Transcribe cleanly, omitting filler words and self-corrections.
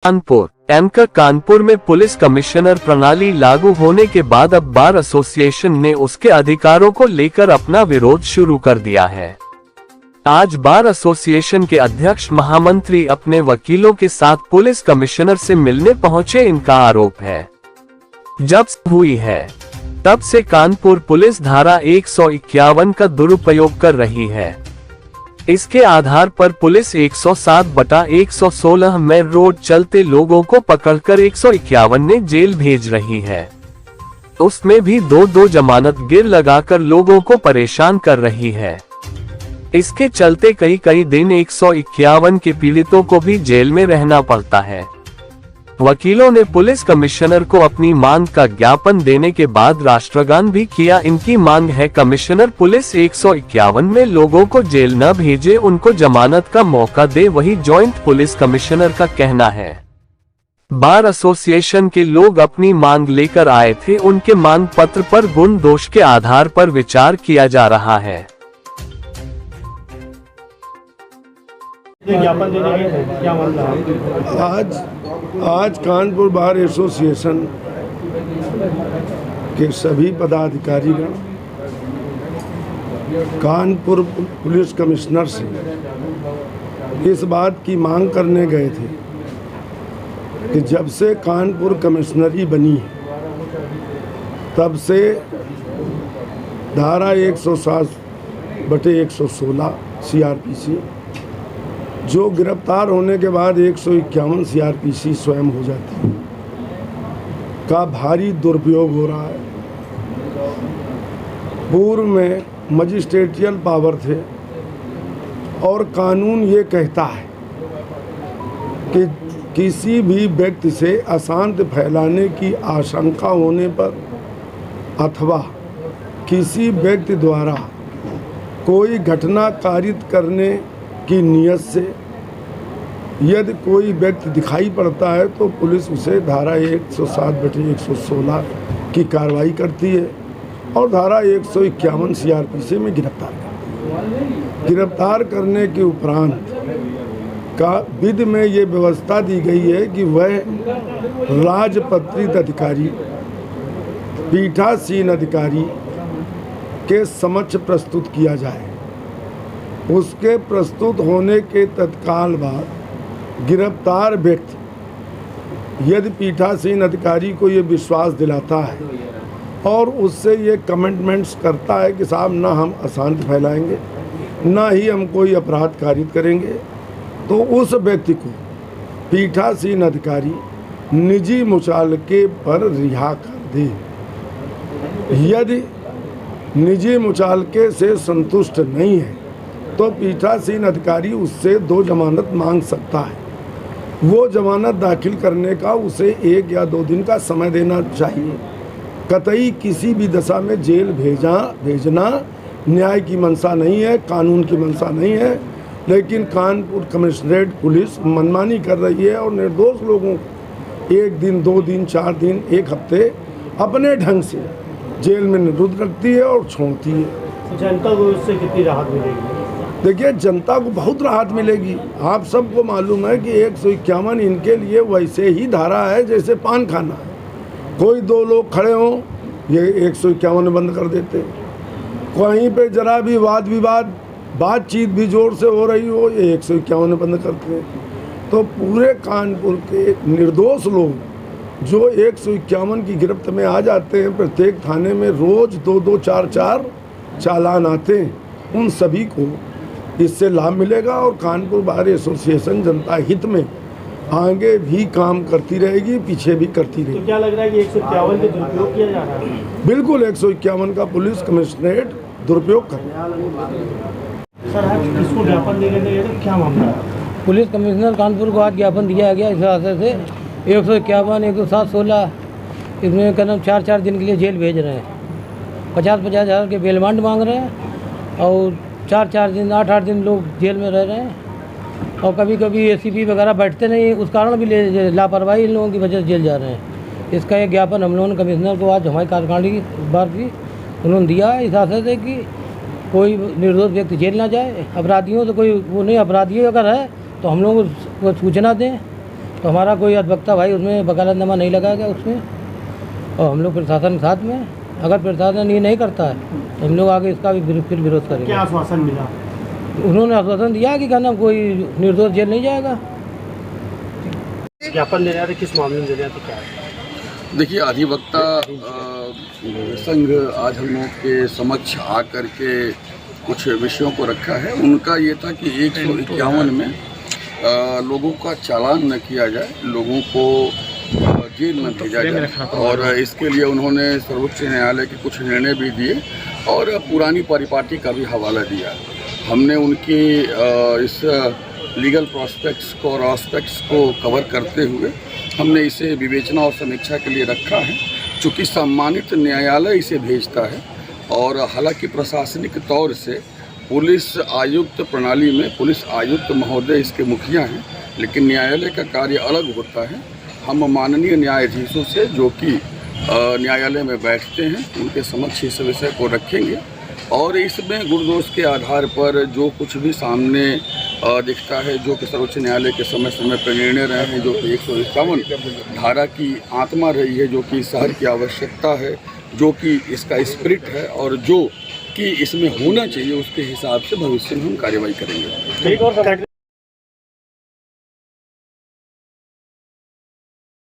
कानपुर एमका कानपुर में police commissioner प्रणाली लागू होने के बाद अब बार एसोसिएशन ने उसके अधिकारों को लेकर अपना विरोध शुरू कर दिया है। आज बार एसोसिएशन के अध्यक्ष महामंत्री अपने वकीलों के साथ पुलिस कमिश्नर से मिलने पहुंचे। इनका आरोप है जब हुई है तब से कानपुर पुलिस धारा 151 का दुरुपयोग कर रही है। इसके आधार पर पुलिस 107/116 में रोड चलते लोगों को पकड़कर 151 ने जेल भेज रही है। उसमें भी दो जमानत गिर लगाकर लोगों को परेशान कर रही है। इसके चलते कई दिन 151 के पीड़ितों को भी जेल में रहना पड़ता है। वकीलों ने पुलिस कमिश्नर को अपनी मांग का ज्ञापन देने के बाद राष्ट्रगान भी किया। इनकी मांग है कमिश्नर पुलिस 151 में लोगों को जेल न भेजे, उनको जमानत का मौका दे। वही जॉइंट पुलिस कमिश्नर का कहना है बार एसोसिएशन के लोग अपनी मांग लेकर आए थे। उनके मांग पत्र पर गुण दोष के आधार पर विचार किया जा रहा है। ज्ञापन देने के क्या मामला है? आज कानपुर बार एसोसिएशन के सभी पदाधिकारीगण कानपुर पुलिस कमिश्नर से इस बात की मांग करने गए थे कि जब से कानपुर कमिश्नरी बनी तब से धारा 107/116 CRPC जो गिरफ्तार होने के बाद 151 CRPC स्वयं हो जाती है का भारी दुरुपयोग हो रहा है। पूर्व में मजिस्ट्रेटियल पावर थे और कानून ये कहता है कि किसी भी व्यक्ति से अशांति फैलाने की आशंका होने पर अथवा किसी व्यक्ति द्वारा कोई घटना कारित करने की नियत से यदि कोई व्यक्ति दिखाई पड़ता है तो पुलिस उसे धारा 107/116 की कार्रवाई करती है और धारा 151 CRPC में गिरफ्तार करती है। गिरफ्तार करने के उपरांत का विधि में ये व्यवस्था दी गई है कि वह राजपत्रित अधिकारी पीठासीन अधिकारी के समक्ष प्रस्तुत किया जाए। उसके प्रस्तुत होने के तत्काल बाद गिरफ्तार व्यक्ति यदि पीठासीन अधिकारी को ये विश्वास दिलाता है और उससे ये कमिटमेंट्स करता है कि साहब ना हम अशांति फैलाएंगे ना ही हम कोई अपराध कारित करेंगे, तो उस व्यक्ति को पीठासीन अधिकारी निजी मुचालके पर रिहा कर दे। यदि निजी मुचालके से संतुष्ट नहीं है तो पीठासीन अधिकारी उससे 2 जमानत मांग सकता है। वो जमानत दाखिल करने का उसे 1 या 2 दिन का समय देना चाहिए। कतई किसी भी दशा में जेल भेजना न्याय की मंशा नहीं है, कानून की मंशा नहीं है। लेकिन कानपुर कमिश्नरेट पुलिस मनमानी कर रही है और निर्दोष लोगों को 1 दिन 2 दिन 4 दिन 1 हफ्ते अपने ढंग से जेल में निरुद्ध रखती है और छोड़ती है। जनता को इससे कितनी राहत मिलेगी? देखिए, जनता को बहुत राहत मिलेगी। आप सबको मालूम है कि 151 इनके लिए वैसे ही धारा है जैसे पान खाना है। कोई 2 लोग खड़े हों ये 151 बंद कर देते, कहीं पे जरा भी वाद विवाद बातचीत भी जोर से हो रही हो ये 151 बंद करते हैं। तो पूरे कानपुर के निर्दोष लोग जो 151 की गिरफ्त में आ जाते हैं, प्रत्येक थाने में रोज 2-2 4-4 चालान आते हैं, उन सभी को इससे लाभ मिलेगा। और कानपुर बार एसोसिएशन जनता हित में आगे भी काम करती रहेगी, पीछे भी करती रहेगी। तो क्या लग रहा है कि 151 का दुरुपयोग किया जा रहा है? बिल्कुल 151 का पुलिस कमिश्नरेट दुरुपयोग कर रहा है। सर, आज किसको ज्ञापन देने गए थे, क्या मामला है? पुलिस कमिश्नर कानपुर को आज ज्ञापन दिया गया इस हादसे से 151 107/16 इसमें कदम 4-4 दिन के लिए जेल भेज रहे हैं। 50-50 हज़ार के बेल बांड मांग रहे हैं और 4-4 दिन 8-8 दिन लोग जेल में रह रहे हैं। और कभी कभी ACP वगैरह बैठते नहीं, उस कारण भी लापरवाही इन लोगों की वजह से जेल जा रहे हैं। इसका एक ज्ञापन हम लोगों ने कमिश्नर को आज हमारी कार्यकारिणी बार की उन्होंने दिया इस हादसे से कि कोई निर्दोष व्यक्ति जेल ना जाए। अपराधियों तो कोई वो नहीं, अपराधी अगर है तो हम लोग को सूचना दें तो हमारा कोई अधिवक्ता भाई उसमें वकालतनामा नहीं लगाएगा उसमें, और हम लोग प्रशासन के साथ में, अगर प्रशासन ये नहीं करता है तो हम लोग आगे इसका भी फिर विरोध करेंगे। क्या आश्वासन मिला? उन्होंने आश्वासन दिया कि क्या नाम कोई निर्दोष जेल नहीं जाएगा। ज्ञापन देने आते किस मामले में देने आते, क्या है? देखिए, अधिवक्ता संघ आज हम लोग के समक्ष आकर के कुछ विषयों को रखा है। उनका ये था कि 151 में लोगों का चालान न किया जाए, लोगों को जेल न भेजा जाए, और इसके लिए उन्होंने सर्वोच्च न्यायालय के कुछ निर्णय भी दिए और पुरानी परिपाटी का भी हवाला दिया। हमने उनके इस लीगल प्रोस्पेक्ट्स को और एस्पेक्ट्स को कवर करते हुए हमने इसे विवेचना और समीक्षा के लिए रखा है। चूँकि सम्मानित न्यायालय इसे भेजता है, और हालांकि प्रशासनिक तौर से पुलिस आयुक्त प्रणाली में पुलिस आयुक्त महोदय इसके मुखिया हैं, लेकिन न्यायालय का कार्य अलग होता है। हम माननीय न्यायाधीशों से जो कि न्यायालय में बैठते हैं उनके समक्ष इस विषय को रखेंगे, और इसमें गुणदोष के आधार पर जो कुछ भी सामने दिखता है, जो कि सर्वोच्च न्यायालय के समय समय पर निर्णय रहे हैं, जो कि 151 धारा की आत्मा रही है, जो कि शहर की आवश्यकता है, जो कि इसका स्पिरिट है, और जो कि इसमें होना चाहिए, उसके हिसाब से भविष्य में हम कार्रवाई करेंगे। ठीक और